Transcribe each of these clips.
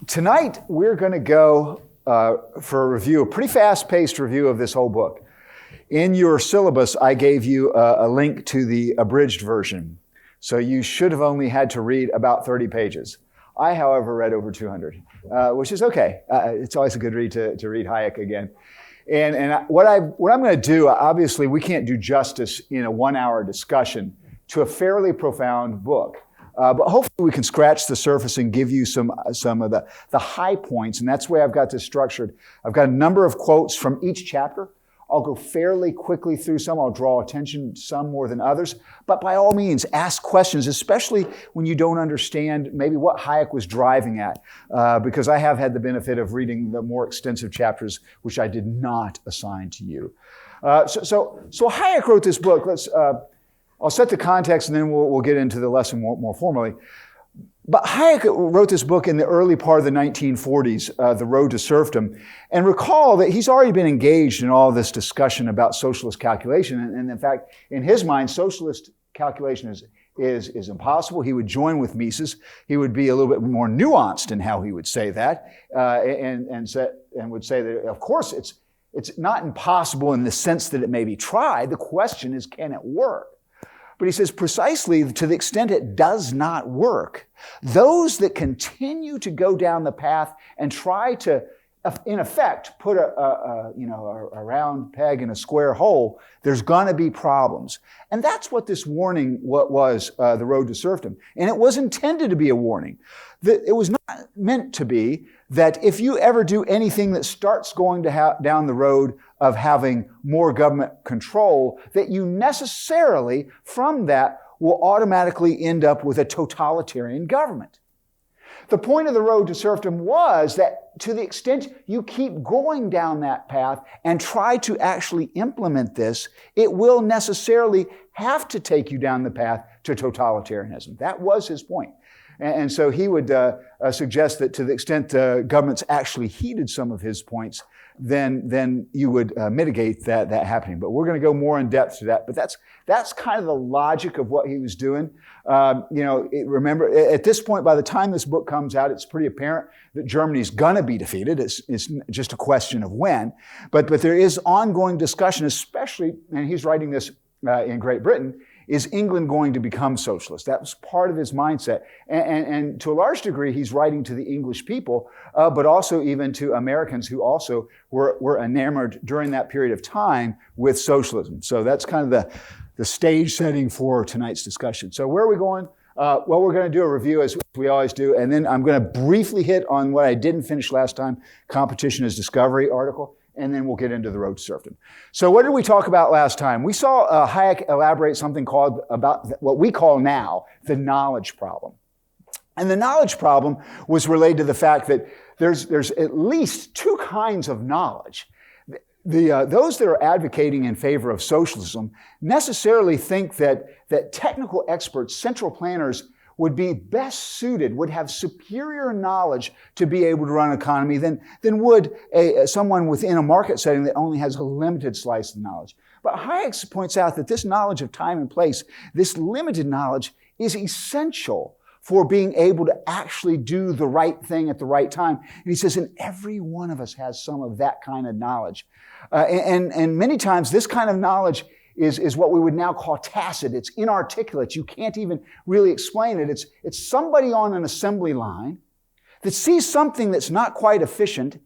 Tonight, we're going to go for a review, a pretty fast-paced review of this whole book. In your syllabus, I gave you a link to the abridged version. So you should have only had to read about 30 pages. I, however, read over 200, which is okay. It's always a good read to read Hayek again. And what I'm going to do, obviously, we can't do justice in a 1-hour discussion to a fairly profound book. But hopefully we can scratch the surface and give you some of the high points. And that's the way I've got this structured. I've got a number of quotes from each chapter. I'll go fairly quickly through some. I'll draw attention to some more than others. But by all means, ask questions, especially when you don't understand maybe what Hayek was driving at. Because I have had the benefit of reading the more extensive chapters, which I did not assign to you. So Hayek wrote this book. I'll set the context and then we'll get into the lesson more formally. But Hayek wrote this book in the early part of the 1940s, The Road to Serfdom. And recall that he's already been engaged in all this discussion about socialist calculation. And in fact, in his mind, socialist calculation is impossible. He would join with Mises. He would be a little bit more nuanced in how he would say that, and would say that, of course, it's not impossible in the sense that it may be tried. The question is, can it work? But he says precisely to the extent it does not work, those that continue to go down the path and try to, in effect, put a round peg in a square hole, there's going to be problems. And that's what this warning was, The Road to Serfdom. And it was intended to be a warning. It was not meant to be that if you ever do anything that starts going down the road of having more government control, that you necessarily, from that, will automatically end up with a totalitarian government. The point of The Road to Serfdom was that to the extent you keep going down that path and try to actually implement this, it will necessarily have to take you down the path to totalitarianism. That was his point. And so he would suggest that to the extent governments actually heeded some of his points, then you would mitigate that happening. But we're going to go more in depth to that. But that's kind of the logic of what he was doing. Remember, at this point, by the time this book comes out, it's pretty apparent that Germany's going to be defeated. It's just a question of when. But there is ongoing discussion, especially, and he's writing this in Great Britain, is England going to become socialist? That was part of his mindset. And to a large degree, he's writing to the English people, but also even to Americans who also were enamored during that period of time with socialism. So that's kind of the stage setting for tonight's discussion. So where are we going? Well, we're going to do a review as we always do, and then I'm going to briefly hit on what I didn't finish last time, Competition as Discovery article. And then we'll get into The Road to Serfdom. So what did we talk about last time? We saw Hayek elaborate something called about what we call now the knowledge problem. And the knowledge problem was related to the fact that there's at least two kinds of knowledge. Those that are advocating in favor of socialism necessarily think that technical experts, central planners, would be best suited, would have superior knowledge to be able to run an economy than would someone within a market setting that only has a limited slice of knowledge. But Hayek points out that this knowledge of time and place, this limited knowledge, is essential for being able to actually do the right thing at the right time. And he says, and every one of us has some of that kind of knowledge. And many times this kind of knowledge is what we would now call tacit. It's inarticulate. You can't even really explain it. It's somebody on an assembly line that sees something that's not quite efficient.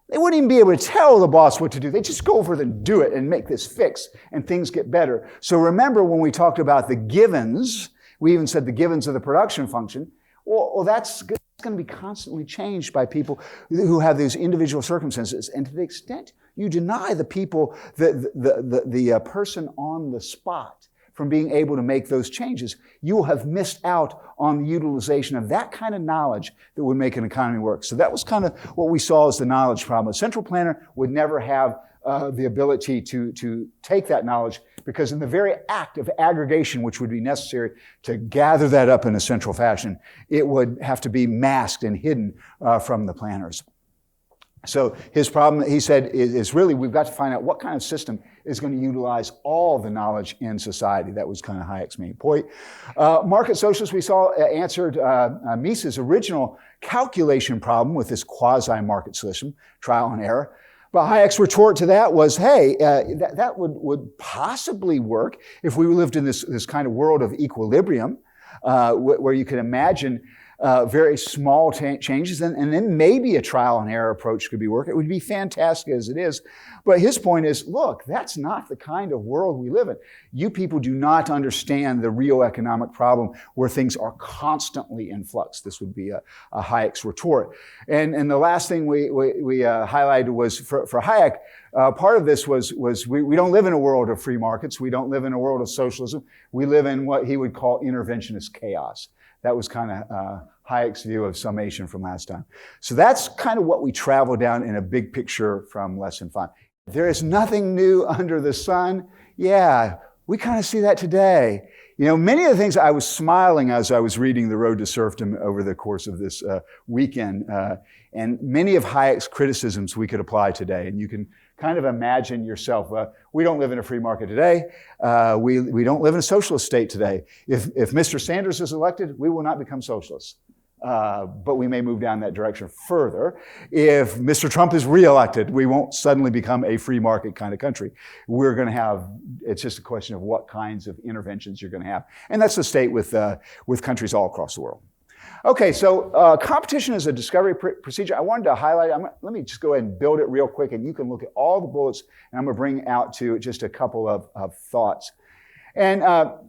They wouldn't even be able to tell the boss what to do. They just go over and do it and make this fix, and things get better. So remember when we talked about the givens, we even said the givens of the production function. Well, that's going to be constantly changed by people who have these individual circumstances. And to the extent you deny the people, the person on the spot from being able to make those changes, you will have missed out on the utilization of that kind of knowledge that would make an economy work. So that was kind of what we saw as the knowledge problem. A central planner would never have the ability to take that knowledge, because in the very act of aggregation, which would be necessary to gather that up in a central fashion, it would have to be masked and hidden from the planners. So his problem, he said, is really we've got to find out what kind of system is going to utilize all the knowledge in society. That was kind of Hayek's main point. Market socialists, we saw, answered Mises' original calculation problem with this quasi-market system, trial and error. But Hayek's retort to that was, hey, that would possibly work if we lived in this kind of world of equilibrium, where you could imagine very small changes, and then maybe a trial and error approach could be working. It would be fantastic as it is. But his point is, look, that's not the kind of world we live in. You people do not understand the real economic problem where things are constantly in flux. This would be a Hayek's retort. And the last thing we highlighted was for Hayek, part of this was we don't live in a world of free markets. We don't live in a world of socialism. We live in what he would call interventionist chaos. That was kind of Hayek's view of summation from last time. So that's kind of what we travel down in a big picture from lesson 5. There is nothing new under the sun. Yeah, we kind of see that today. You know, many of the things I was smiling as I was reading The Road to Serfdom over the course of this weekend, and many of Hayek's criticisms we could apply today. And you can kind of imagine yourself, we don't live in a free market today. We don't live in a socialist state today. If Mr. Sanders is elected, we will not become socialists. But we may move down that direction further. If Mr. Trump is reelected, we won't suddenly become a free market kind of country. We're going to have, it's just a question of what kinds of interventions you're going to have. And that's the state with countries all across the world. Okay, so competition is a discovery procedure. I wanted to highlight, let me just go ahead and build it real quick, and you can look at all the bullets, and I'm going to bring out to just a couple of thoughts. And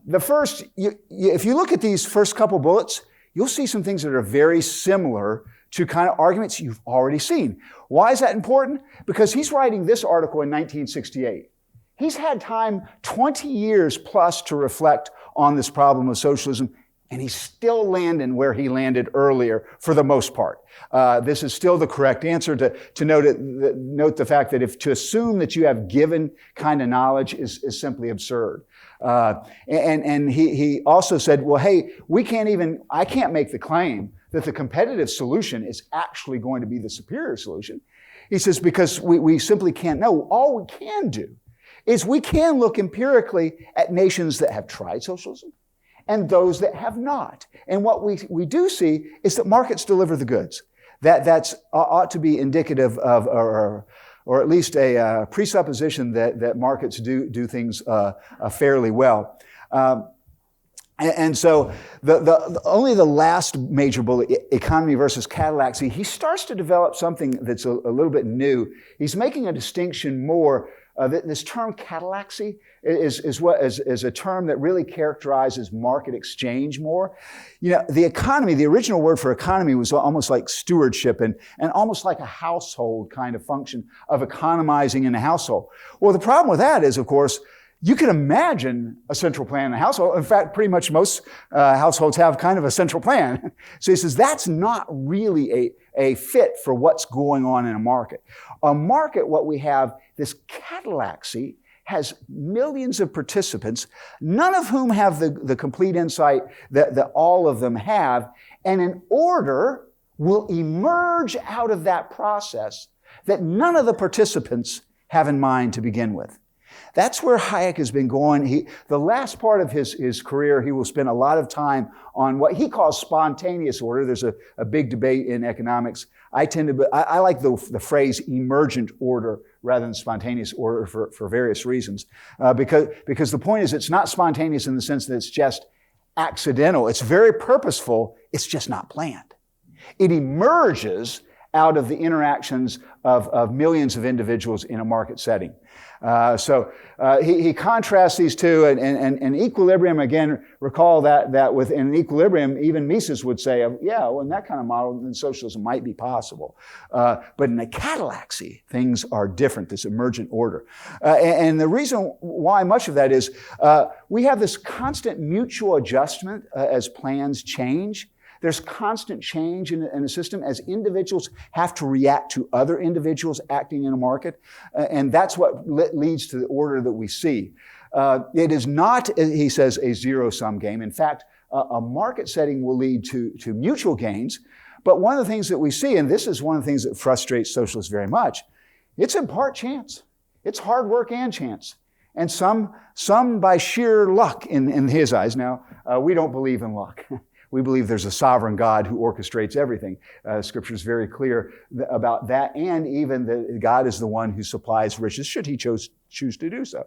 the first, if you look at these first couple bullets, you'll see some things that are very similar to kind of arguments you've already seen. Why is that important? Because he's writing this article in 1968. He's had time, 20 years plus, to reflect on this problem of socialism, and he's still landing where he landed earlier for the most part. This is still the correct answer to note the fact that to assume that you have given kind of knowledge is simply absurd. And he also said, well, hey, I can't make the claim that the competitive solution is actually going to be the superior solution. He says, because we simply can't know. All we can do is we can look empirically at nations that have tried socialism and those that have not. And what we do see is that markets deliver the goods. That's ought to be indicative of, or at least a presupposition that markets do things fairly well. And so only the last major bullet, economy versus Cadillac, he starts to develop something that's a little bit new. He's making a distinction more. This term Cadillacy is a term that really characterizes market exchange more. You know, the economy, the original word for economy was almost like stewardship and almost like a household kind of function of economizing in a household. Well, the problem with that is, of course, you can imagine a central plan in a household. In fact, pretty much most households have kind of a central plan. So he says that's not really a fit for what's going on in a market. A market, what we have, this Cadillacy, has millions of participants, none of whom have the complete insight that all of them have, and an order will emerge out of that process that none of the participants have in mind to begin with. That's where Hayek has been going. The last part of his career, he will spend a lot of time on what he calls spontaneous order. There's a big debate in economics. I like the phrase emergent order rather than spontaneous order for various reasons. Because the point is it's not spontaneous in the sense that it's just accidental. It's very purposeful. It's just not planned. It emerges out of the interactions of millions of individuals in a market setting. So he contrasts these two, and equilibrium, again, recall that within equilibrium, even Mises would say, yeah, well, in that kind of model, then socialism might be possible. But in a Cadillacy, things are different, this emergent order. And the reason why much of that is we have this constant mutual adjustment as plans change. There's constant change in a system as individuals have to react to other individuals acting in a market. And that's what leads to the order that we see. It is not, he says, a zero-sum game. In fact, a market setting will lead to mutual gains, But one of the things that we see, and this is one of the things that frustrates socialists very much, it's in part chance. It's hard work and chance. And some by sheer luck in his eyes. Now, we don't believe in luck. We believe there's a sovereign God who orchestrates everything. Scripture is very clear about that, and even that God is the one who supplies riches should he choose to do so.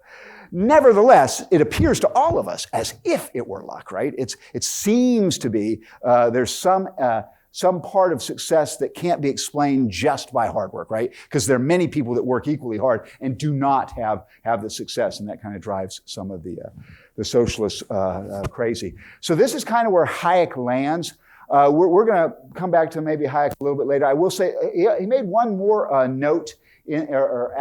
Nevertheless, it appears to all of us as if it were luck, right? It seems to be there's some part of success that can't be explained just by hard work, right? Because there are many people that work equally hard and do not have the success, and that kind of drives some of the socialists crazy. So this is kind of where Hayek lands. We're going to come back to maybe Hayek a little bit later. I will say he made one more note or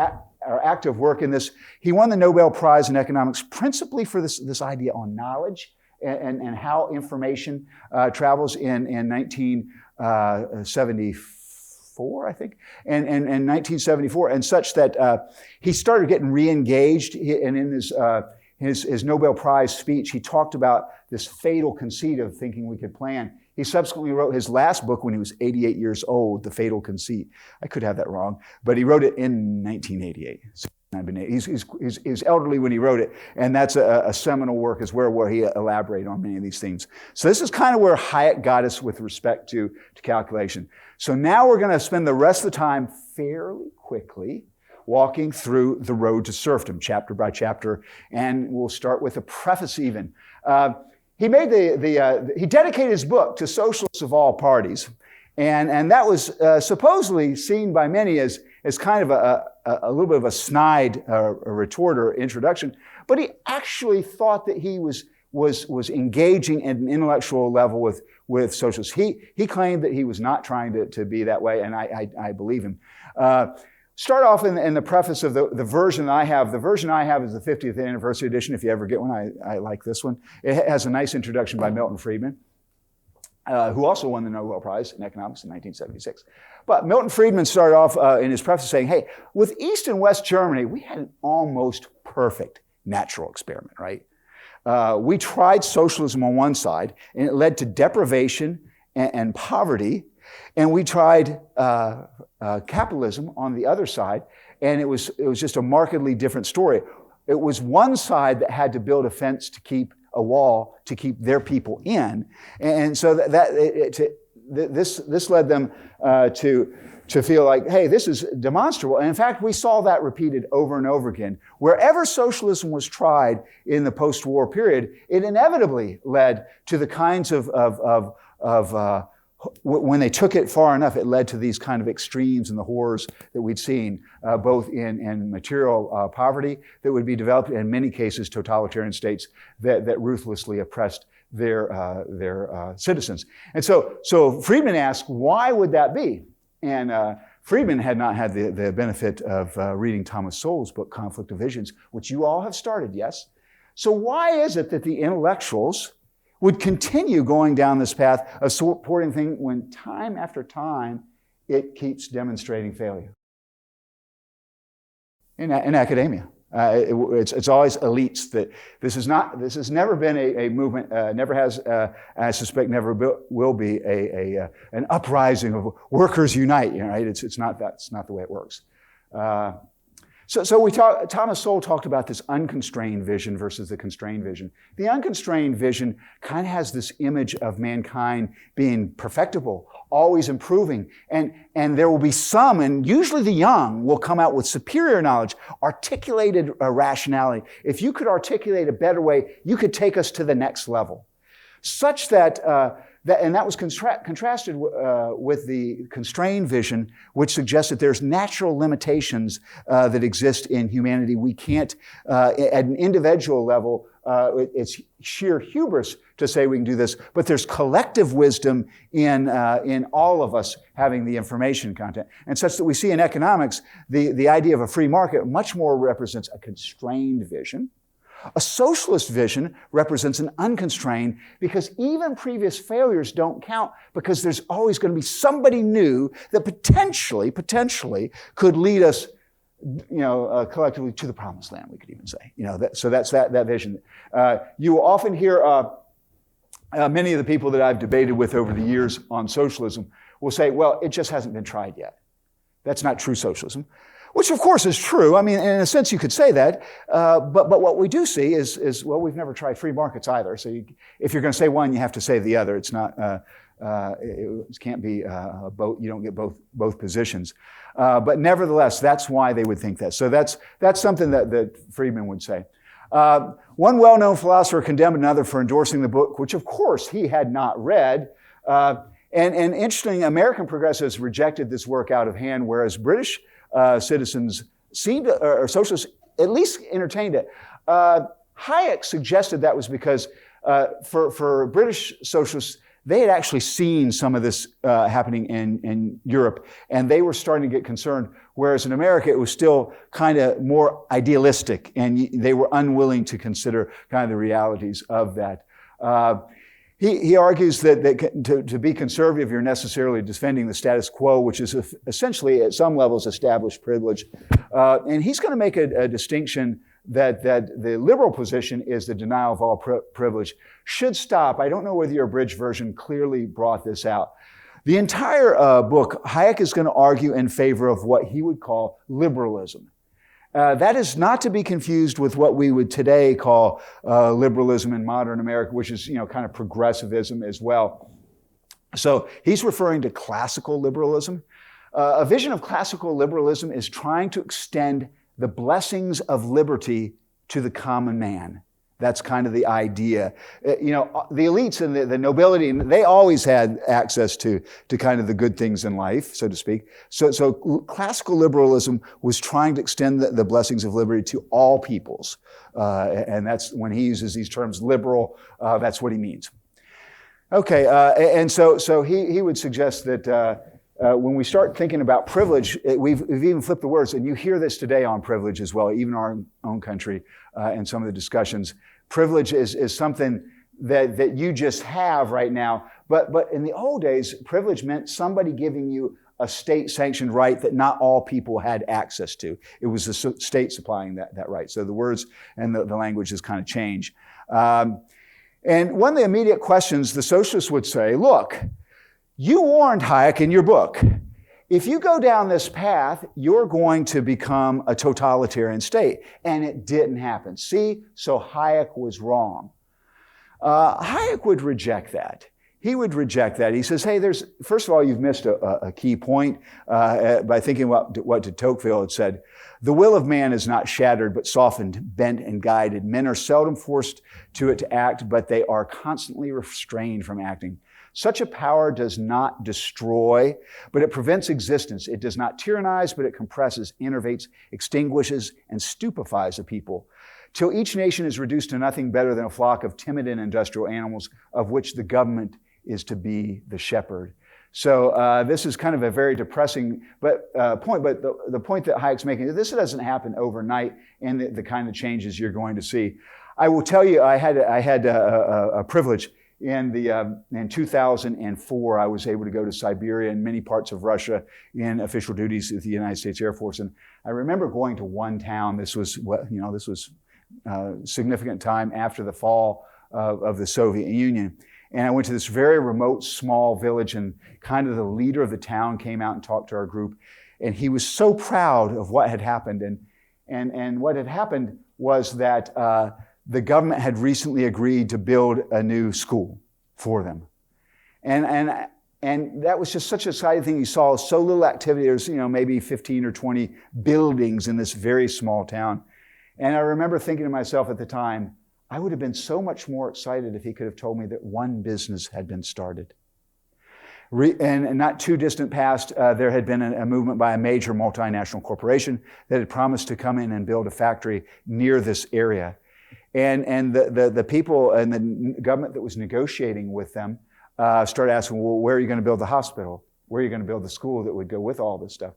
active work in this. He won the Nobel Prize in economics principally for this idea on knowledge and how information travels in 1974, I think, and 1974, and such that he started getting re-engaged, and in his Nobel Prize speech, he talked about this fatal conceit of thinking we could plan. He subsequently wrote his last book when he was 88 years old, The Fatal Conceit. I could have that wrong, but he wrote it in 1988. So he's elderly when he wrote it, and that's a seminal work as well, where he elaborated on many of these themes. So this is kind of where Hayek got us with respect to calculation. So now we're going to spend the rest of the time fairly quickly walking through The Road to Serfdom, chapter by chapter, and we'll start with a preface even. He made he dedicated his book to socialists of all parties, and that was supposedly seen by many as kind of a little bit of a snide a retort or introduction, but he actually thought that he was engaging at an intellectual level with socialists. He claimed that he was not trying to be that way, and I believe him. Start off in the preface of the version I have. The version I have is the 50th anniversary edition. If you ever get one, I like this one. It has a nice introduction by Milton Friedman, who also won the Nobel Prize in economics in 1976. But Milton Friedman started off in his preface saying, hey, with East and West Germany, we had an almost perfect natural experiment, right? We tried socialism on one side, and it led to deprivation and poverty. And we tried capitalism on the other side, and it was just a markedly different story. It was one side that had to build a fence to keep a wall to keep their people in, and so this led them to feel like, hey, this is demonstrable. And in fact, we saw that repeated over and over again. Wherever socialism was tried in the post-war period, it inevitably led to the kinds of when they took it far enough, it led to these kind of extremes and the horrors that we'd seen, both in material poverty that would be developed, and in many cases, totalitarian states that ruthlessly oppressed their citizens. And so Friedman asked, why would that be? And Friedman had not had the benefit of reading Thomas Sowell's book, Conflict of Visions, which you all have started, yes? So why is it that the intellectuals would continue going down this path of supporting things when time after time it keeps demonstrating failure? In academia, it's always elites that this has never been a movement, never has, I suspect never will be an uprising of workers unite. Right? It's not the way it works. So Thomas Sowell talked about this unconstrained vision versus the constrained vision. The unconstrained vision kind of has this image of mankind being perfectible, always improving, and there will be some, and usually the young, will come out with superior knowledge, articulated rationality. If you could articulate a better way, you could take us to the next level. Such that that was contrasted with the constrained vision, which suggests that there's natural limitations that exist in humanity. We can't, at an individual level, it's sheer hubris to say we can do this, but there's collective wisdom in all of us having the information content. And such that we see in economics, the idea of a free market much more represents a constrained vision. A socialist vision represents an unconstrained, because even previous failures don't count, because there's always going to be somebody new that potentially could lead us, collectively to the promised land, we could even say. So that's that vision. You will often hear many of the people that I've debated with over the years on socialism will say, well, it just hasn't been tried yet. That's not true socialism, which of course is true. I mean, in a sense you could say that, but what we do see is, well, we've never tried free markets either. So if you're going to say one, you have to say the other. It's not, it can't be both, you don't get both positions. But nevertheless, that's why they would think that. So that's something that Friedman would say. One well-known philosopher condemned another for endorsing the book, which of course he had not read. And interesting, American progressives rejected this work out of hand, whereas British citizens seemed to, or socialists at least entertained it. Hayek suggested that was because for British socialists, they had actually seen some of this happening in Europe, and they were starting to get concerned, whereas in America, it was still kind of more idealistic, and they were unwilling to consider kind of the realities of that. He argues that to be conservative, you're necessarily defending the status quo, which is essentially, at some levels, established privilege. And he's going to make a distinction that the liberal position is the denial of all privilege. Should stop. I don't know whether your abridged version clearly brought this out. The entire book, Hayek is going to argue in favor of what he would call liberalism. That is not to be confused with what we would today call liberalism in modern America, which is, kind of progressivism as well. So he's referring to classical liberalism. A vision of classical liberalism is trying to extend the blessings of liberty to the common man. That's kind of the idea. The elites and the nobility, they always had access to kind of the good things in life, so to speak. So classical liberalism was trying to extend the blessings of liberty to all peoples. And that's when he uses these terms liberal, that's what he means. Okay, and so he would suggest that when we start thinking about privilege, we've even flipped the words, and you hear this today on privilege as well, even in our own country, and some of the discussions. Privilege is something that you just have right now, but in the old days, privilege meant somebody giving you a state-sanctioned right that not all people had access to. It was the state supplying that right. So the words and the language has kind of changed. And one of the immediate questions the socialists would say, look, you warned Hayek in your book, if you go down this path, you're going to become a totalitarian state. And it didn't happen. See, so Hayek was wrong. Hayek would reject that. He would reject that. He says, hey, first of all, you've missed a key point by thinking about what de Tocqueville had said. The will of man is not shattered, but softened, bent, and guided. Men are seldom forced to act, but they are constantly restrained from acting. Such a power does not destroy, but it prevents existence. It does not tyrannize, but it compresses, enervates, extinguishes, and stupefies a people, till each nation is reduced to nothing better than a flock of timid and industrial animals, of which the government is to be the shepherd. So this is kind of a very depressing point, but the point that Hayek's making, this doesn't happen overnight in the kind of changes you're going to see. I will tell you, I had a privilege. In 2004, I was able to go to Siberia and many parts of Russia in official duties with the United States Air Force. And I remember going to one town. This was significant time after the fall of the Soviet Union. And I went to this very remote, small village, and kind of the leader of the town came out and talked to our group. And he was so proud of what had happened. And what had happened was that the government had recently agreed to build a new school for them. And that was just such an exciting thing. You saw so little activity. There's, maybe 15 or 20 buildings in this very small town. And I remember thinking to myself at the time, I would have been so much more excited if he could have told me that one business had been started. And not too distant past, there had been a movement by a major multinational corporation that had promised to come in and build a factory near this area. And the people and the government that was negotiating with them started asking, well, where are you going to build the hospital? Where are you going to build the school that would go with all this stuff?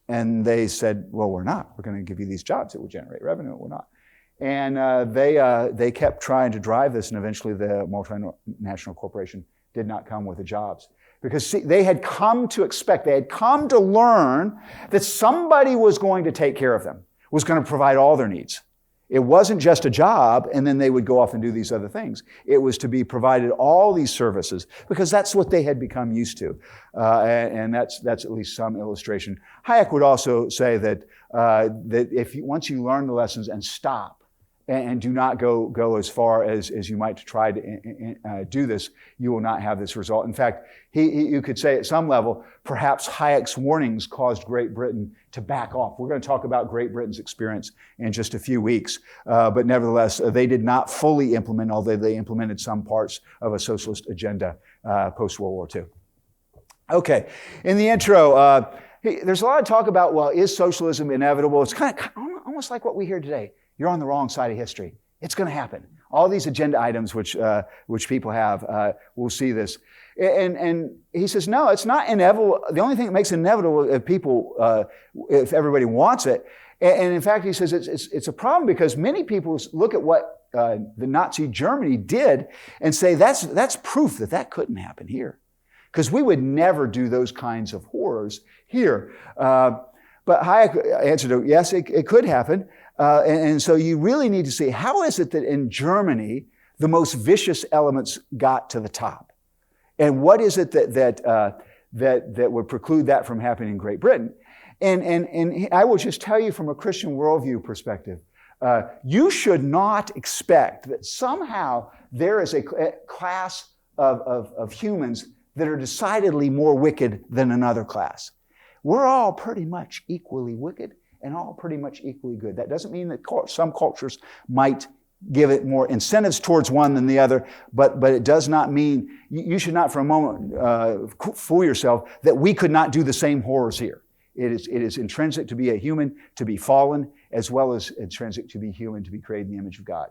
And they said, well, we're not. We're going to give you these jobs that will generate revenue. We're not. And they kept trying to drive this, and eventually the multinational corporation did not come with the jobs. Because see, they had come to expect, they had come to learn that somebody was going to take care of them, was going to provide all their needs. It wasn't just a job and then they would go off and do these other things. It was to be provided all these services because that's what they had become used to. And that's at least some illustration. Hayek would also say that once you learn the lessons and stop, and do not go as far as you might to try to do this, you will not have this result. In fact, you could say at some level, perhaps Hayek's warnings caused Great Britain to back off. We're going to talk about Great Britain's experience in just a few weeks. But nevertheless, they did not fully implement, although they implemented some parts of a socialist agenda post-World War II. Okay, in the intro, there's a lot of talk about, well, is socialism inevitable? It's kind of almost like what we hear today. You're on the wrong side of history. It's going to happen. All these agenda items which people have, we'll see this. And he says, no, it's not inevitable. The only thing that makes it inevitable if everybody wants it. And in fact, he says it's a problem because many people look at what the Nazi Germany did and say that's proof that couldn't happen here. Because we would never do those kinds of horrors here. But Hayek answered, yes, it could happen. And so you really need to see, how is it that in Germany, the most vicious elements got to the top? And what is it that would preclude that from happening in Great Britain? And I will just tell you from a Christian worldview perspective, you should not expect that somehow there is a class of humans that are decidedly more wicked than another class. We're all pretty much equally wicked and all pretty much equally good. That doesn't mean that some cultures might give it more incentives towards one than the other, but it does not mean, you should not for a moment fool yourself that we could not do the same horrors here. It is intrinsic to be a human, to be fallen, as well as intrinsic to be human, to be created in the image of God.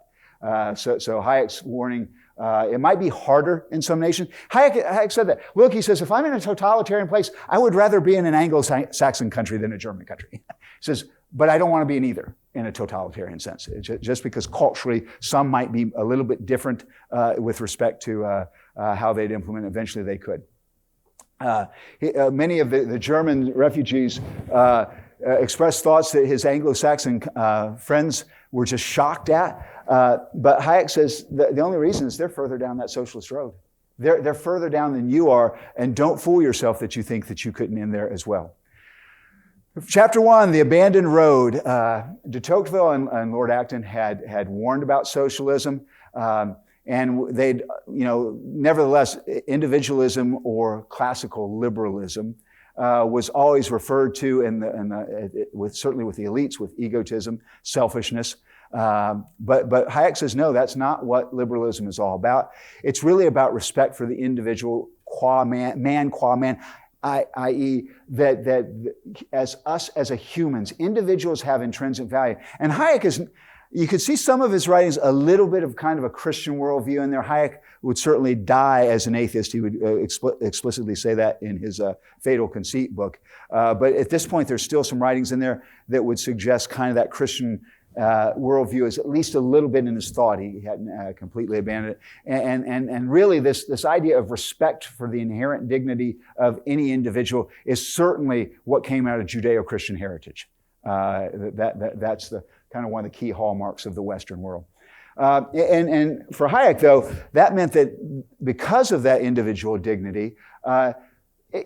So Hayek's warning, it might be harder in some nations. Hayek said that. Look, he says, if I'm in a totalitarian place, I would rather be in an Anglo-Saxon country than a German country. He says, but I don't want to be in either in a totalitarian sense. Just because culturally some might be a little bit different with respect to how they'd implement. Eventually they could. Many of the German refugees expressed thoughts that his Anglo-Saxon friends were just shocked at. But Hayek says the only reason is they're further down that socialist road. They're further down than you are, and don't fool yourself that you think that you couldn't in there as well. Chapter 1, the abandoned road. De Tocqueville and Lord Acton had warned about socialism, and they'd, nevertheless, individualism or classical liberalism was always referred to certainly with the elites, with egotism, selfishness. But Hayek says, no, that's not what liberalism is all about. It's really about respect for the individual qua man, i.e. that as humans, individuals have intrinsic value. And Hayek you could see some of his writings a little bit of kind of a Christian worldview in there. Hayek would certainly die as an atheist. He would explicitly say that in his Fatal Conceit book. But at this point, there's still some writings in there that would suggest kind of that Christian worldview is at least a little bit in his thought. He hadn't completely abandoned it. And really this idea of respect for the inherent dignity of any individual is certainly what came out of Judeo-Christian heritage. That's the kind of one of the key hallmarks of the Western world. And for Hayek, though, that meant that because of that individual dignity,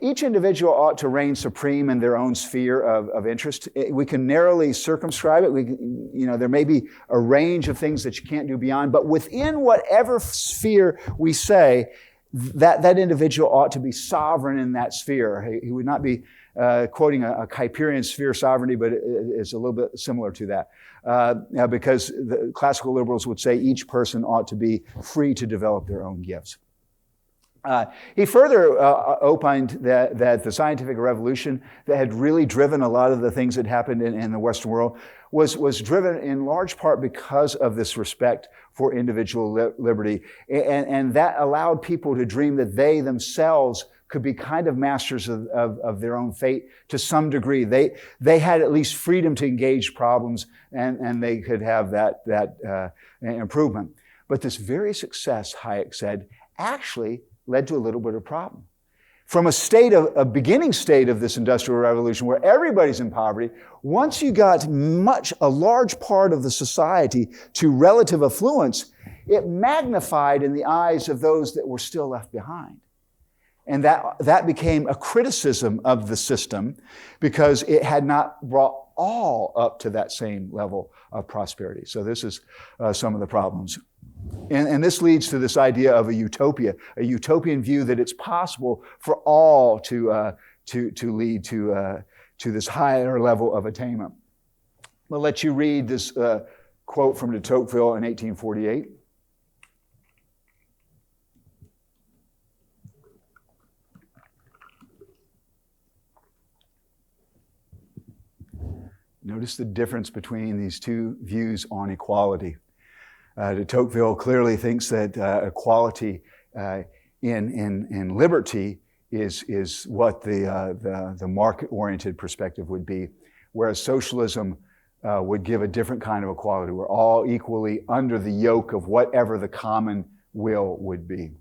each individual ought to reign supreme in their own sphere of interest. We can narrowly circumscribe it. There may be a range of things that you can't do beyond, but within whatever sphere we say, that individual ought to be sovereign in that sphere. He would not be quoting a Kuyperian sphere sovereignty, but it's a little bit similar to that. Because the classical liberals would say each person ought to be free to develop their own gifts. He further opined that the scientific revolution that had really driven a lot of the things that happened in the Western world was driven in large part because of this respect for individual liberty. And that allowed people to dream that they themselves could be kind of masters of their own fate to some degree. They had at least freedom to engage problems and they could have that improvement. But this very success, Hayek said, actually led to a little bit of problem. from a beginning state of this industrial revolution where everybody's in poverty, once you got a large part of the society to relative affluence, it magnified in the eyes of those that were still left behind. And that became a criticism of the system because it had not brought all up to that same level of prosperity. So this is some of the problems. And this leads to this idea of a utopia, a utopian view that it's possible for all to lead to this higher level of attainment. I'll let you read this quote from de Tocqueville in 1848. Notice the difference between these two views on equality. De Tocqueville clearly thinks that equality in liberty is what the market-oriented perspective would be, whereas socialism would give a different kind of equality. We're all equally under the yoke of whatever the common will would be.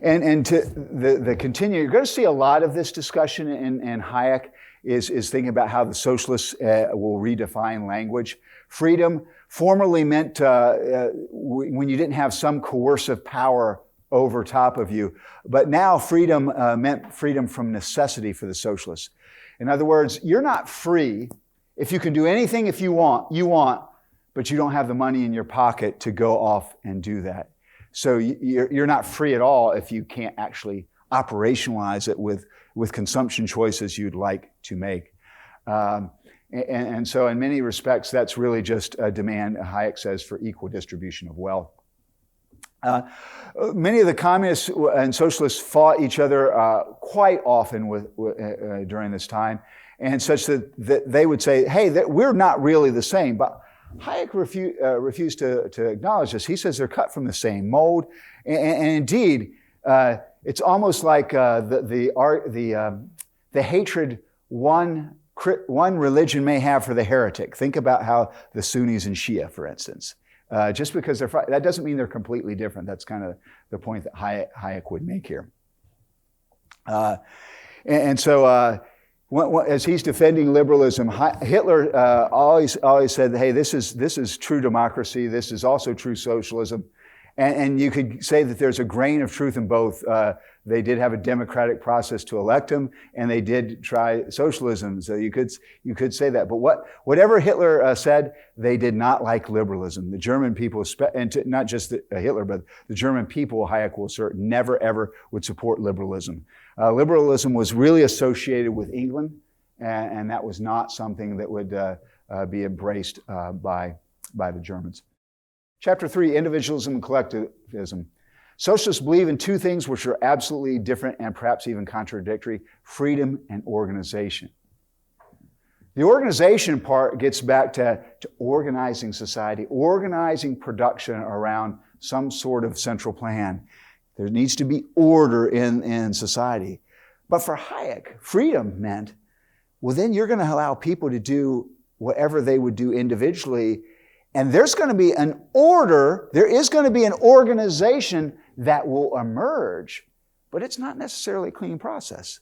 And to the continue, you're going to see a lot of this discussion in Hayek is thinking about how the socialists will redefine language. Freedom formerly meant when you didn't have some coercive power over top of you, but now freedom meant freedom from necessity for the socialists. In other words, you're not free if you can do anything if you want, but you don't have the money in your pocket to go off and do that. So you're not free at all if you can't actually operationalize it with consumption choices you'd like to make. And so in many respects, that's really just a demand, Hayek says, for equal distribution of wealth. Many of the communists and socialists fought each other quite often during this time, and such that they would say, hey, we're not really the same. But Hayek refused to acknowledge this. He says they're cut from the same mold, and indeed, it's almost like the hatred one religion may have for the heretic. Think about how the Sunnis and Shia, for instance. Just because that doesn't mean they're completely different. That's kind of the point that Hayek would make here. And so as he's defending liberalism, Hitler always said, hey, this is true democracy. This is also true socialism. And you could say that there's a grain of truth in both. They did have a democratic process to elect him, and they did try socialism. So you could say that. But whatever Hitler said, they did not like liberalism. The German people, and not just Hitler, but the German people, Hayek will assert, never ever would support liberalism. Liberalism was really associated with England, and that was not something that would be embraced by the Germans. Chapter 3, Individualism and Collectivism. Socialists believe in two things which are absolutely different and perhaps even contradictory: freedom and organization. The organization part gets back to organizing society, organizing production around some sort of central plan. There needs to be order in society. But for Hayek, freedom meant, well, then you're going to allow people to do whatever they would do individually. And there's going to be an order, there is going to be an organization that will emerge, but it's not necessarily a clean process.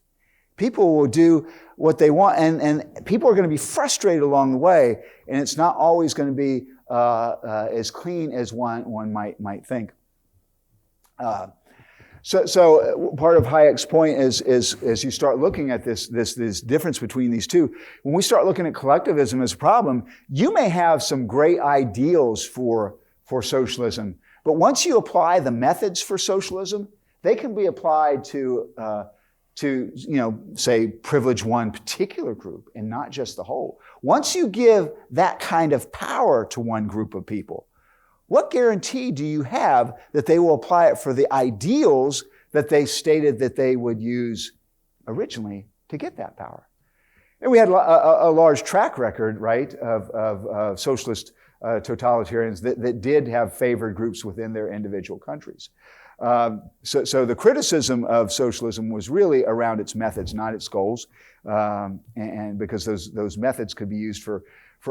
People will do what they want, and people are going to be frustrated along the way, and it's not always going to be as clean as one might think. So part of Hayek's point is as you start looking at this difference between these two, when we start looking at collectivism as a problem, you may have some great ideals for socialism, but once you apply the methods for socialism, they can be applied to say privilege one particular group and not just the whole. Once you give that kind of power to one group of people, what guarantee do you have that they will apply it for the ideals that they stated that they would use originally to get that power? And we had a large track record, right, of socialist totalitarians that did have favored groups within their individual countries. So the criticism of socialism was really around its methods, not its goals, and because those methods could be used for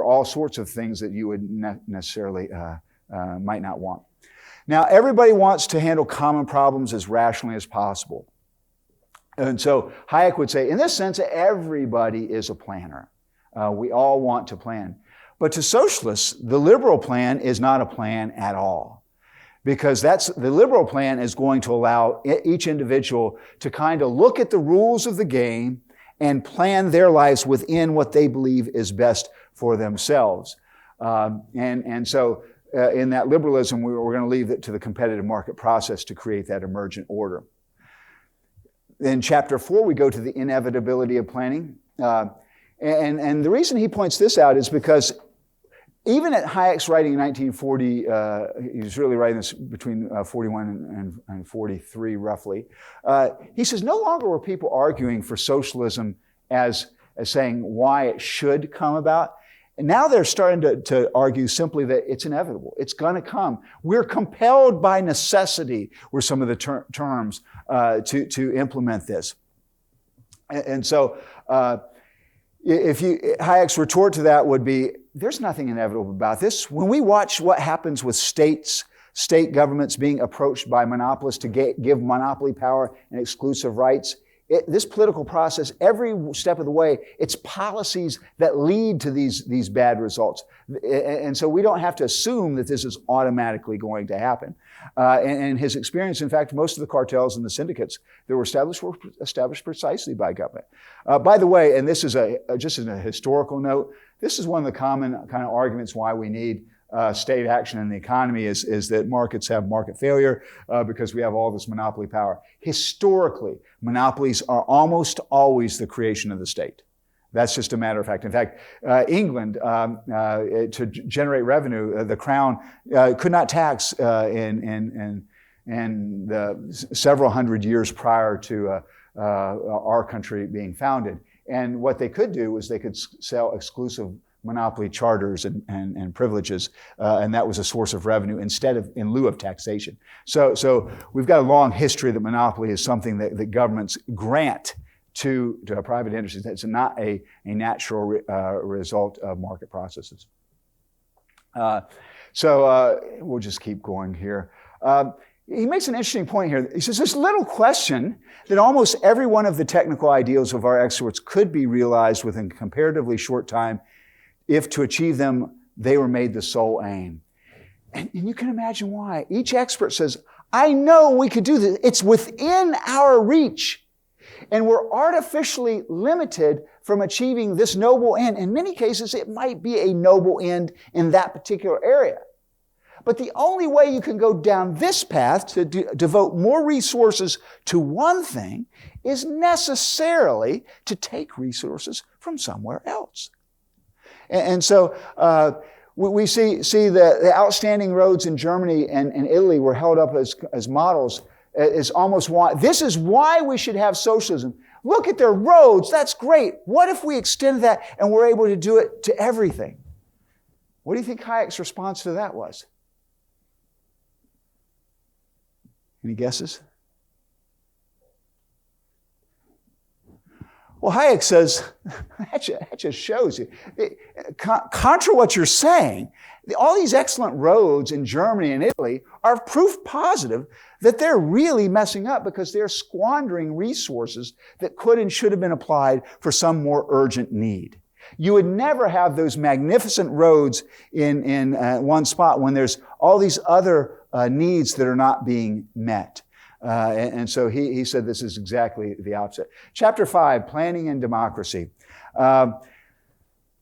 all sorts of things that you would necessarily might not want. Now, everybody wants to handle common problems as rationally as possible. And so Hayek would say, in this sense, everybody is a planner. We all want to plan. But to socialists, the liberal plan is not a plan at all. Because the liberal plan is going to allow each individual to kind of look at the rules of the game and plan their lives within what they believe is best for themselves. And so in that liberalism, we're going to leave it to the competitive market process to create that emergent order. In chapter 4, we go to the inevitability of planning. And the reason he points this out is because even at Hayek's writing in 1940, he was really writing this between 41 and 43 roughly, he says no longer were people arguing for socialism as saying why it should come about. And now they're starting to argue simply that it's inevitable. It's going to come. We're compelled by necessity, were some of the terms, to implement this. And so Hayek's retort to that would be, there's nothing inevitable about this. When we watch what happens with state governments being approached by monopolists to give monopoly power and exclusive rights, this political process, every step of the way, it's policies that lead to these bad results. And so we don't have to assume that this is automatically going to happen. And his experience, in fact, most of the cartels and the syndicates that were established precisely by government. By the way, and this is just as a historical note, this is one of the common kind of arguments why we need state action in the economy is that markets have market failure because we have all this monopoly power. Historically, monopolies are almost always the creation of the state. That's just a matter of fact. In fact, England, to generate revenue, the Crown could not tax in the several hundred years prior to our country being founded. And what they could do was they could sell exclusive monopoly charters and privileges, and that was a source of revenue in lieu of taxation. So we've got a long history that monopoly is something that governments grant to private industries. It's not a natural result of market processes. So we'll just keep going here. He makes an interesting point here. He says, there's little question that almost every one of the technical ideals of our experts could be realized within a comparatively short time if to achieve them, they were made the sole aim. And you can imagine why. Each expert says, I know we could do this. It's within our reach. And we're artificially limited from achieving this noble end. In many cases, it might be a noble end in that particular area. But the only way you can go down this path to devote more resources to one thing is necessarily to take resources from somewhere else. And so we see the outstanding roads in Germany and Italy were held up as models. Is almost why this is why we should have socialism. Look at their roads. That's great. What if we extend that and we're able to do it to everything? What do you think Hayek's response to that was? Any guesses? Well, Hayek says, that just shows you. Contra what you're saying, all these excellent roads in Germany and Italy are proof positive that they're really messing up because they're squandering resources that could and should have been applied for some more urgent need. You would never have those magnificent roads in one spot when there's all these other needs that are not being met. And so he said this is exactly the opposite. Chapter 5, Planning and Democracy. Now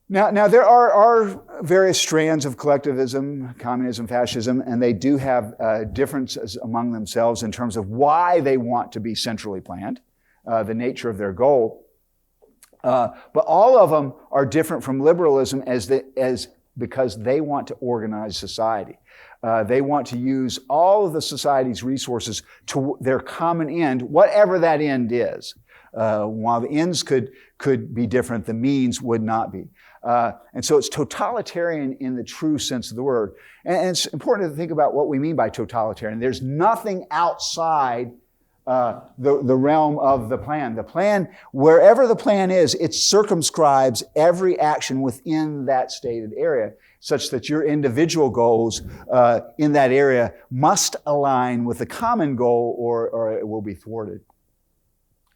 there are various strands of collectivism, communism, fascism, and they do have differences among themselves in terms of why they want to be centrally planned, the nature of their goal. But all of them are different from liberalism because they want to organize society. They want to use all of the society's resources to their common end, whatever that end is. While the ends could be different, the means would not be. And so it's totalitarian in the true sense of the word. And it's important to think about what we mean by totalitarian. There's nothing outside the realm of the plan. The plan, wherever the plan is, it circumscribes every action within that stated area, such that your individual goals in that area must align with the common goal or it will be thwarted.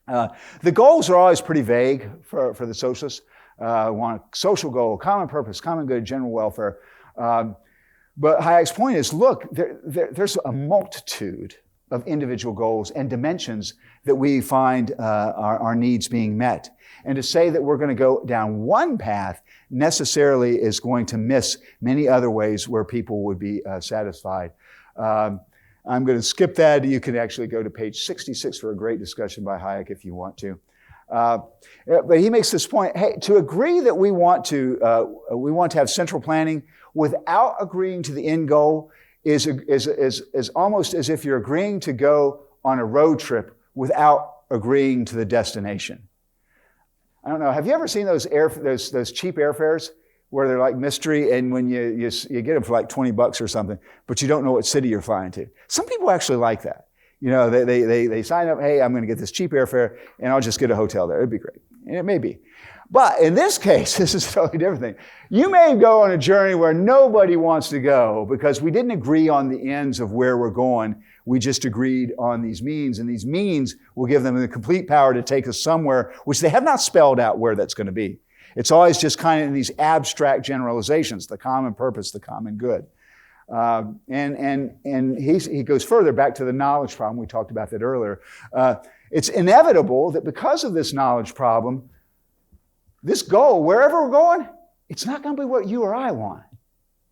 The goals are always pretty vague for the socialists. Want a social goal, common purpose, common good, general welfare. But Hayek's point is, look, there's a multitude of individual goals and dimensions that we find our needs being met. And to say that we're going to go down one path necessarily is going to miss many other ways where people would be satisfied. I'm going to skip that. You can actually go to page 66 for a great discussion by Hayek if you want to. But he makes this point, hey, to agree that we want to have central planning without agreeing to the end goal is almost as if you're agreeing to go on a road trip without agreeing to the destination. I don't know. Have you ever seen those cheap airfares where they're like mystery, and when you get them for like $20 or something, but you don't know what city you're flying to? Some people actually like that. You know, they sign up, hey, I'm going to get this cheap airfare, and I'll just get a hotel there. It'd be great. And it may be. But in this case, this is a totally different thing. You may go on a journey where nobody wants to go because we didn't agree on the ends of where we're going. We just agreed on these means, and these means will give them the complete power to take us somewhere, which they have not spelled out where that's going to be. It's always just kind of in these abstract generalizations, the common purpose, the common good. And he goes further back to the knowledge problem. We talked about that earlier. It's inevitable that because of this knowledge problem, this goal, wherever we're going, it's not going to be what you or I want.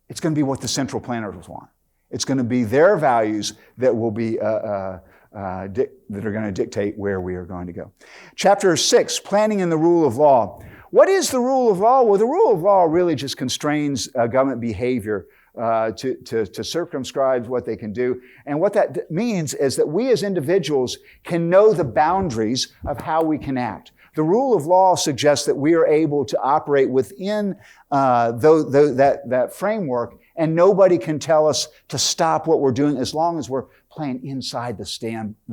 It's going to be what the central planners want. It's going to be their values that will be that are going to dictate where we are going to go. Chapter 6, Planning and the Rule of Law. What is the rule of law? Well, the rule of law really just constrains government behavior to circumscribe what they can do. And what that means is that we as individuals can know the boundaries of how we can act. The rule of law suggests that we are able to operate within that framework, and nobody can tell us to stop what we're doing as long as we're playing inside the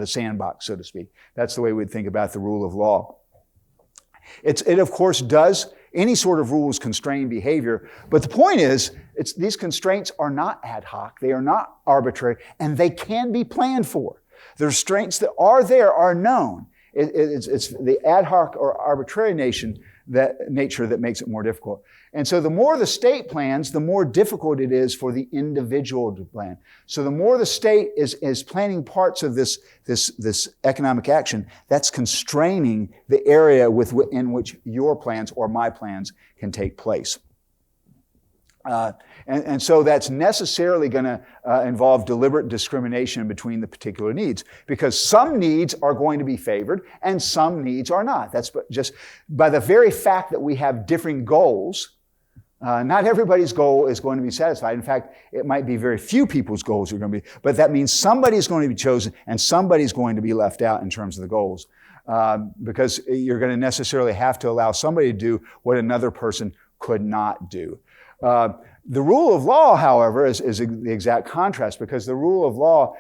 sandbox, so to speak. That's the way we'd think about the rule of law. It of course does, any sort of rules constrain behavior, but the point is, these constraints are not ad hoc, they are not arbitrary, and they can be planned for. The restraints that are there are known. It's the ad hoc or arbitrary nature that makes it more difficult. And so the more the state plans, the more difficult it is for the individual to plan. So the more the state is planning parts of this economic action, that's constraining the area in which your plans or my plans can take place. And so that's necessarily going to involve deliberate discrimination between the particular needs, because some needs are going to be favored and some needs are not. That's just by the very fact that we have differing goals. Not everybody's goal is going to be satisfied. In fact, it might be very few people's goals are going to be, but that means somebody's going to be chosen and somebody's going to be left out in terms of the goals. Because you're going to necessarily have to allow somebody to do what another person could not do. The rule of law, however, is the exact contrast, because the rule of law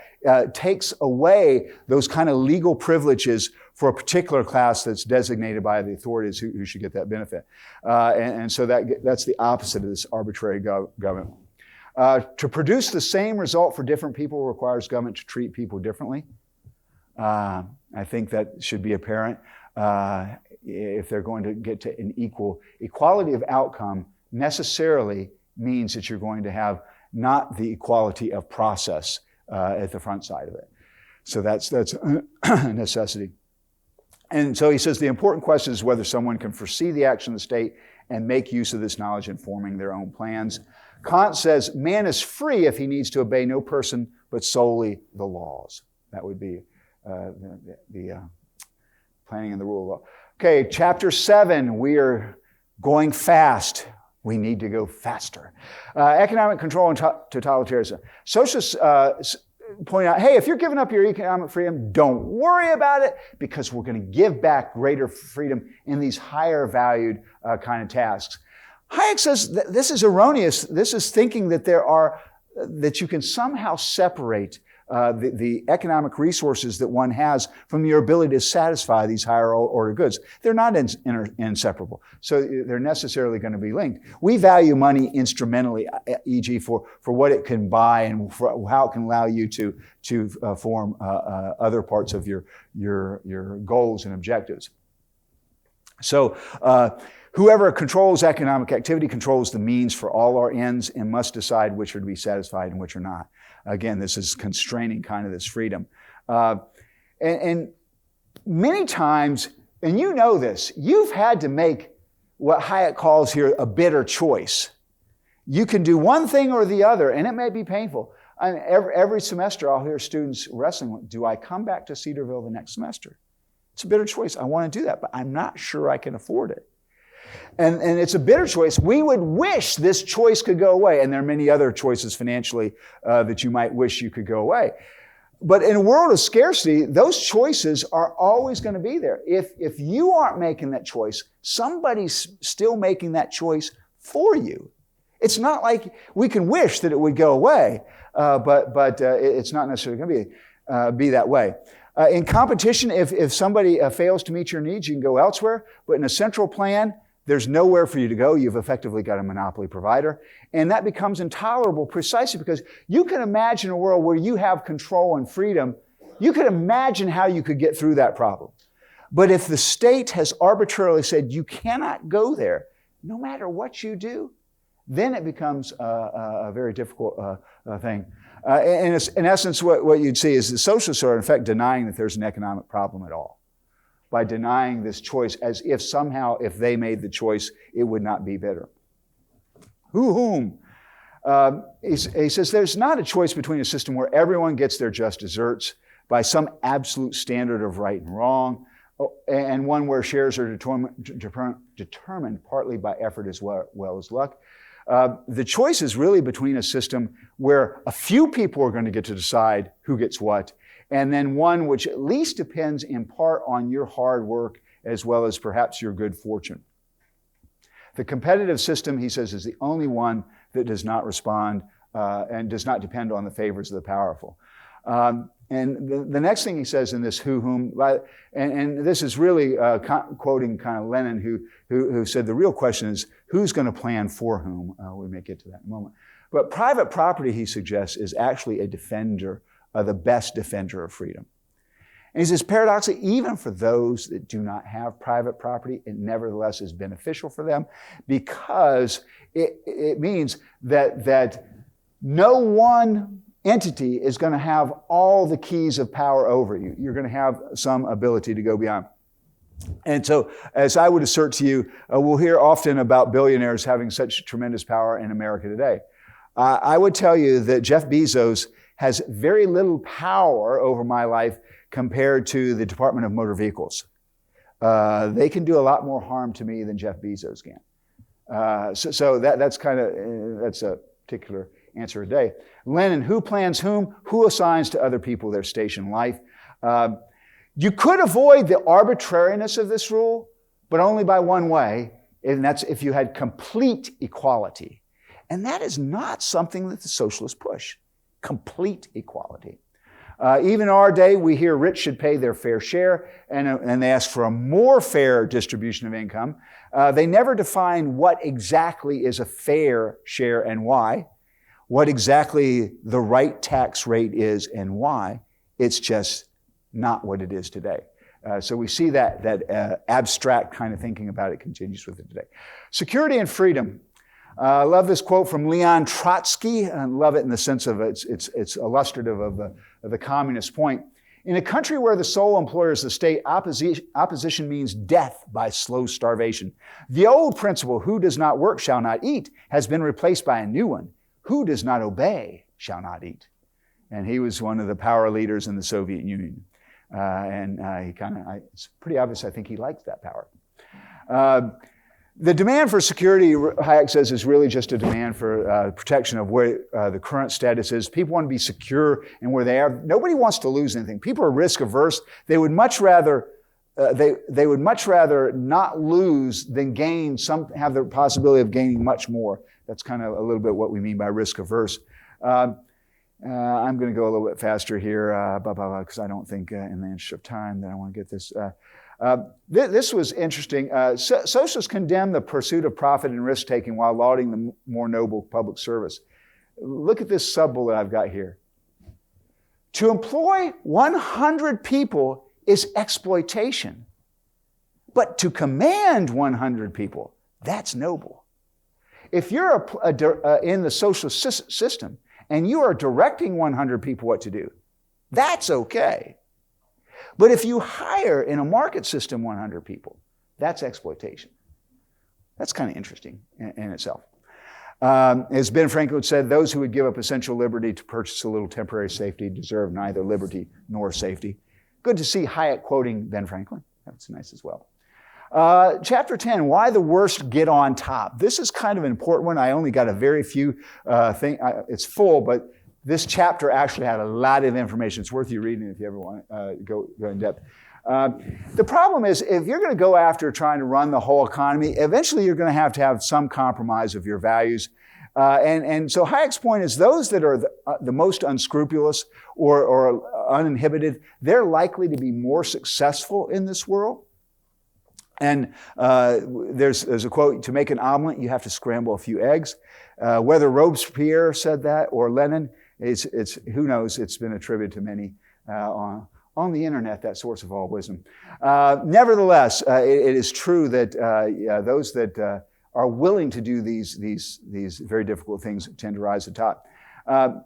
takes away those kind of legal privileges for a particular class that's designated by the authorities who should get that benefit. And so that's the opposite of this arbitrary government. To produce the same result for different people requires government to treat people differently. I think that should be apparent. If they're going to get to an equality of outcome, necessarily means that you're going to have not the equality of process at the front side of it. So that's a necessity. And so he says the important question is whether someone can foresee the action of the state and make use of this knowledge in forming their own plans. Kant says man is free if he needs to obey no person but solely the laws. That would be the planning and the rule of law. Okay, chapter 7, we are going fast. We need to go faster. Economic control and totalitarianism. Socialists point out, hey, if you're giving up your economic freedom, don't worry about it, because we're going to give back greater freedom in these higher valued kind of tasks. Hayek says this is erroneous. This is thinking that that you can somehow separate the economic resources that one has from your ability to satisfy these higher order goods. They're not inseparable. So they're necessarily going to be linked. We value money instrumentally, e.g. for what it can buy and for how it can allow you to form other parts of your goals and objectives. So whoever controls economic activity controls the means for all our ends and must decide which are to be satisfied and which are not. Again, this is constraining kind of this freedom. And many times, and you know this, you've had to make what Hayek calls here a bitter choice. You can do one thing or the other, and it may be painful. I mean, every semester I'll hear students wrestling with, do I come back to Cedarville the next semester? It's a bitter choice. I want to do that, but I'm not sure I can afford it. And it's a bitter choice. We would wish this choice could go away. And there are many other choices financially that you might wish you could go away. But in a world of scarcity, those choices are always going to be there. If you aren't making that choice, somebody's still making that choice for you. It's not like we can wish that it would go away, but it's not necessarily going to be that way. In competition, if somebody fails to meet your needs, you can go elsewhere. But in a central plan, there's nowhere for you to go. You've effectively got a monopoly provider. And that becomes intolerable precisely because you can imagine a world where you have control and freedom. You can imagine how you could get through that problem. But if the state has arbitrarily said you cannot go there, no matter what you do, then it becomes a very difficult thing. In essence, what you'd see is the socialists are in fact denying that there's an economic problem at all, by denying this choice as if somehow if they made the choice, it would not be bitter. Whom? He says there's not a choice between a system where everyone gets their just desserts by some absolute standard of right and wrong, and one where shares are determined partly by effort as well as luck. The choice is really between a system where a few people are going to get to decide who gets what, and then one which at least depends in part on your hard work as well as perhaps your good fortune. The competitive system, he says, is the only one that does not respond and does not depend on the favors of the powerful. And the next thing he says in this whom, and this is really quoting kind of Lenin, who said the real question is who's going to plan for whom? We may get to that in a moment. But private property, he suggests, is actually a defender, the best defender of freedom. And he says, paradoxically, even for those that do not have private property, it nevertheless is beneficial for them because it means that no one entity is going to have all the keys of power over you. You're going to have some ability to go beyond. And so, as I would assert to you, we'll hear often about billionaires having such tremendous power in America today. I would tell you that Jeff Bezos has very little power over my life compared to the Department of Motor Vehicles. They can do a lot more harm to me than Jeff Bezos can. So that's a particular answer today. Lenin, who plans whom? Who assigns to other people their station in life? You could avoid the arbitrariness of this rule, but only by one way, and that's if you had complete equality. And that is not something that the socialists push. Complete equality. Even in our day, we hear rich should pay their fair share, and they ask for a more fair distribution of income. They never define what exactly is a fair share and why, what exactly the right tax rate is and why. It's just not what it is today. So we see that abstract kind of thinking about it continues with it today. Security and freedom. I love this quote from Leon Trotsky. I love it in the sense of it's illustrative of the communist point. In a country where the sole employer is the state, opposition means death by slow starvation. The old principle, who does not work shall not eat, has been replaced by a new one. Who does not obey shall not eat. And he was one of the power leaders in the Soviet Union. It's pretty obvious, I think he liked that power. The demand for security, Hayek says, is really just a demand for protection of where the current status is. People want to be secure in where they are. Nobody wants to lose anything. People are risk averse. They would much rather they would much rather not lose than gain have the possibility of gaining much more. That's kind of a little bit what we mean by risk averse. I'm going to go a little bit faster here because I don't think in the interest of time that I want to get this. This was interesting. Socialists condemn the pursuit of profit and risk-taking while lauding the more noble public service. Look at this sub-bullet I've got here. To employ 100 people is exploitation. But to command 100 people, that's noble. If you're in the socialist system and you are directing 100 people what to do, that's okay. But if you hire in a market system 100 people, that's exploitation. That's kind of interesting in itself. As Ben Franklin said, those who would give up essential liberty to purchase a little temporary safety deserve neither liberty nor safety. Good to see Hayek quoting Ben Franklin. That's nice as well. Chapter 10, why the worst get on top. This is kind of an important one. I only got a very few things. It's full, but this chapter actually had a lot of information. It's worth you reading if you ever want to go in depth. The problem is, if you're going to go after trying to run the whole economy, eventually you're going to have some compromise of your values. And so Hayek's point is those that are the most unscrupulous or uninhibited, they're likely to be more successful in this world. And there's a quote, to make an omelet, you have to scramble a few eggs. Whether Robespierre said that or Lenin, it's who knows, it's been attributed to many on the internet, that source of all wisdom. Nevertheless, it is true that those that are willing to do these very difficult things tend to rise to the top.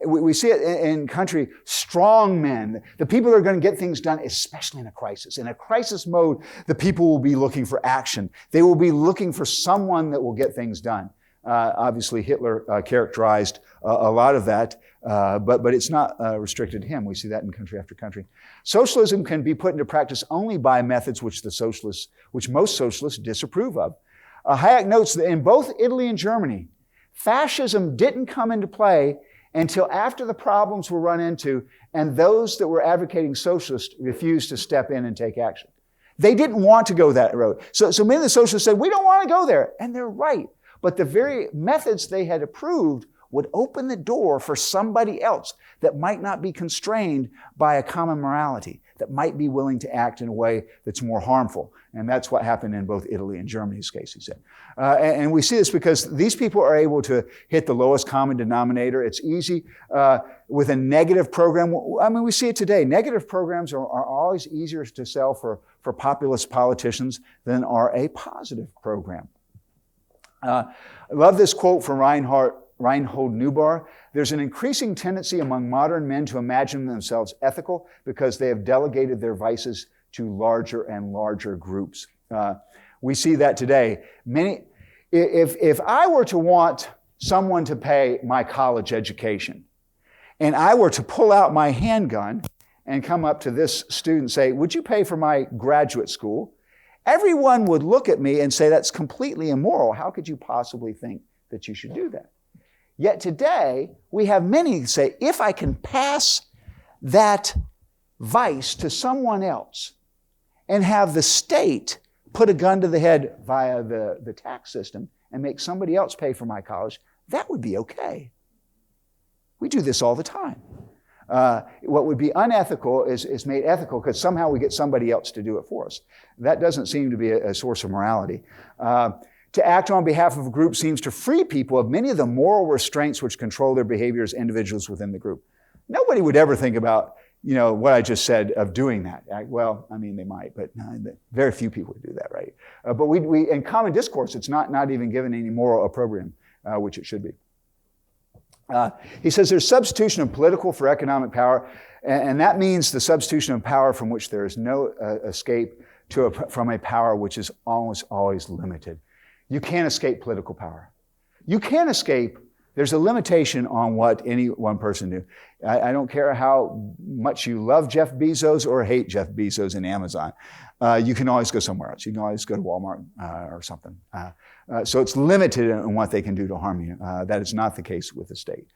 We see it in country, strong men, the people that are going to get things done, especially in a crisis. In a crisis mode, the people will be looking for action. They will be looking for someone that will get things done. Obviously, Hitler characterized a lot of that, but it's not restricted to him. We see that in country after country. Socialism can be put into practice only by methods which most socialists disapprove of. Hayek notes that in both Italy and Germany, fascism didn't come into play until after the problems were run into and those that were advocating socialists refused to step in and take action. They didn't want to go that road. So many of the socialists said, we don't want to go there. And they're right. But the very methods they had approved would open the door for somebody else that might not be constrained by a common morality, that might be willing to act in a way that's more harmful. And that's what happened in both Italy and Germany's case, he said. And we see this because these people are able to hit the lowest common denominator. It's easy with a negative program. I mean, we see it today. Negative programs are always easier to sell for populist politicians than are a positive program. I love this quote from Reinhold Neubar. There's an increasing tendency among modern men to imagine themselves ethical because they have delegated their vices to larger and larger groups. We see that today. If I were to want someone to pay my college education, and I were to pull out my handgun and come up to this student and say, would you pay for my graduate school? Everyone would look at me and say, that's completely immoral. How could you possibly think that you should do that? Yet today, we have many who say, if I can pass that vice to someone else and have the state put a gun to the head via the tax system and make somebody else pay for my college, that would be okay. We do this all the time. What would be unethical is made ethical because somehow we get somebody else to do it for us. That doesn't seem to be a source of morality. To act on behalf of a group seems to free people of many of the moral restraints which control their behavior as individuals within the group. Nobody would ever think about, what I just said of doing that. Well, I mean, they might, but very few people would do that, right? But we in common discourse, it's not even given any moral opprobrium, which it should be. He says there's substitution of political for economic power, and that means the substitution of power from which there is no escape from a power which is almost always limited. You can't escape political power. You can't escape. There's a limitation on what any one person do. I don't care how much you love Jeff Bezos or hate Jeff Bezos and Amazon. You can always go somewhere else. You can always go to Walmart or something. So it's limited in what they can do to harm you. That is not the case with the state.